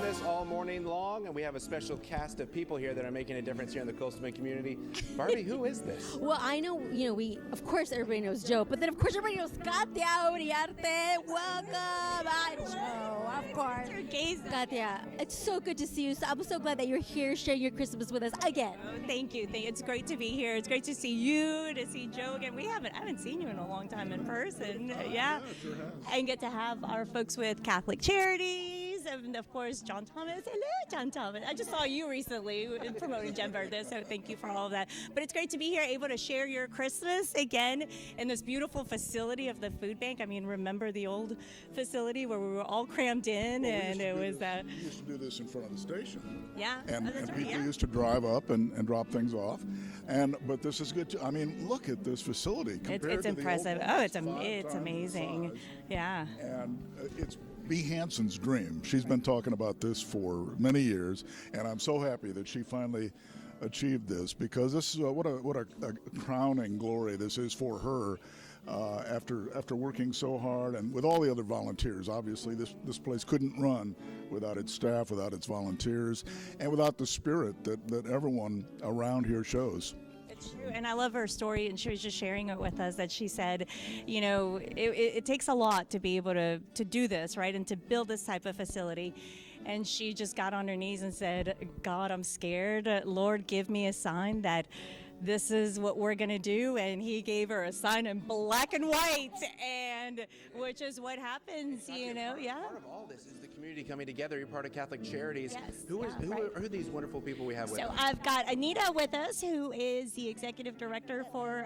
Christmas all morning long, and we have a special cast of people here that are making a difference here in the Coastal Bend community. Barbie, who is this? Well, I know, of course, everybody knows Joe, but then, of course, everybody knows Katia Uriarte. Welcome, Joe, of course. Katia, it's so good to see you. So I'm so glad that you're here sharing your Christmas with us again. Oh, thank you. It's great to be here. It's great to see you, to see Joe again. I haven't seen you in a long time in person. Yeah. Sure has. And get to have our folks with Catholic Charities, and of course John-Thomas. Hello, John-Thomas. I just saw you recently promoting Jen Verde, so thank you for all of that. But it's great to be here, able to share your Christmas again in this beautiful facility of the food bank. I mean, remember the old facility where we were all crammed in, and it was that. We used to do this in front of the station. Yeah, and that's right, people yeah. used to drive up and drop things off. But this is good too. I mean, look at this facility. It's impressive. It's amazing. Yeah. And it's Bea Hanson's dream. She's been talking about this for many years, and I'm so happy that she finally achieved this, because this is what a crowning glory this is for her. After working so hard and with all the other volunteers, obviously this place couldn't run without its staff, without its volunteers, and without the spirit that everyone around here shows. It's true, and I love her story, and she was just sharing it with us, that she said, it takes a lot to be able to do this, right, and to build this type of facility. And she just got on her knees and said, God, I'm scared. Lord, give me a sign that this is what we're going to do. And he gave her a sign in black and white, and which is what happens, yeah. Part of all this is the community coming together. You're part of Catholic Charities. Yes, Who are these wonderful people we have with us? So I've got Anita with us, who is the executive director for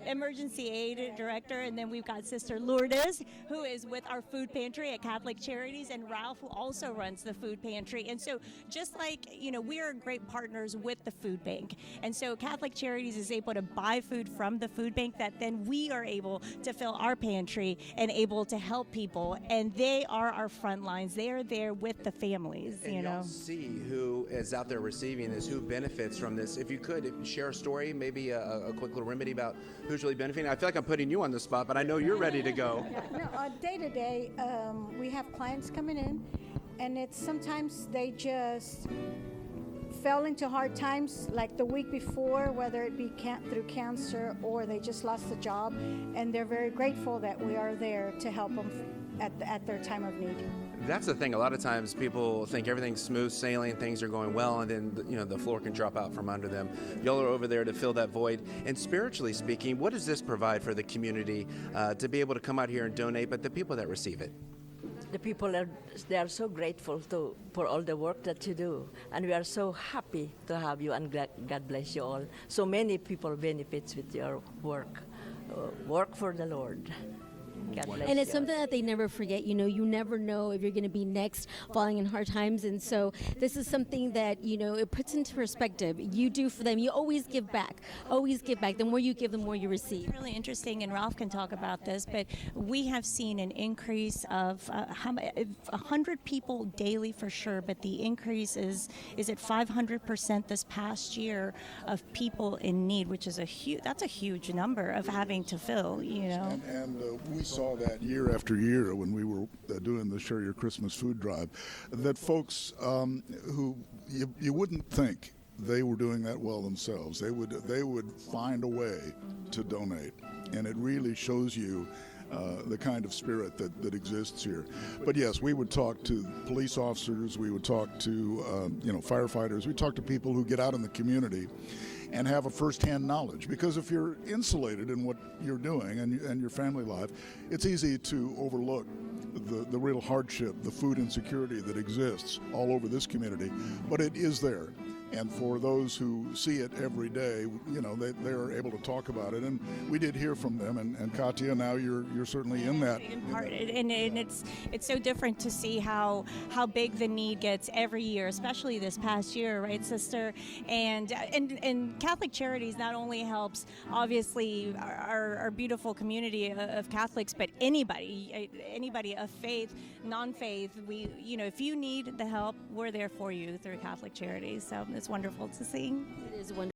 Emergency Aid Director, and then we've got Sister Lourdes, who is with our food pantry at Catholic Charities, and Ralph, who also runs the food pantry. And so just like, we are great partners with the food bank. And so Catholic Charities is able to buy food from the food bank that then we are able to fill our pantry and able to help people. And they are our front lines. They are there with the families, and y'all see who is out there receiving this, who benefits from this. If you could share a story, maybe a quick little remedy about who's really benefiting. I feel like I'm putting you on the spot, but I know you're ready to go. Day to day, we have clients coming in, and it's sometimes they just fell into hard times, like the week before, whether it be through cancer or they just lost a job, and they're very grateful that we are there to help them at their time of need. That's the thing. A lot of times people think everything's smooth sailing, things are going well, and then the floor can drop out from under them. Y'all are over there to fill that void. And spiritually speaking, what does this provide for the community to be able to come out here and donate, but the people that receive it? The people they are so grateful for all the work that you do, and we are so happy to have you, and God bless you all. So many people benefits with your work. Work for the Lord. God bless And it's you. something that they never forget. You never know if you're going to be next falling in hard times. And so this is something that, it puts into perspective. You do for them. You always give back. Always give back. The more you give, the more you receive. It's really interesting, and Ralph can talk about this, but we have seen an increase of 100 people daily for sure, but the increase is at 500% this past year of people in need, which is that's a huge number of having to fill, And we saw that year after year when we were doing the Share Your Christmas food drive, that folks who you wouldn't think they were doing that well themselves, they would find a way to donate, and it really shows you the kind of spirit that exists here. But yes, we would talk to police officers, we would talk to firefighters, we talk to people who get out in the community and have a first-hand knowledge, because if you're insulated in what you're doing and your family life, it's easy to overlook the real hardship, the food insecurity that exists all over this community, but it is there. And for those who see it every day, they're able to talk about it. And we did hear from them. And Katia, now you're certainly in that. In part, and it's so different to see how big the need gets every year, especially this past year, right, Sister? And Catholic Charities not only helps, obviously, our beautiful community of Catholics, but anybody of faith, non-faith. If you need the help, we're there for you through Catholic Charities. So it's wonderful to see. It is wonderful.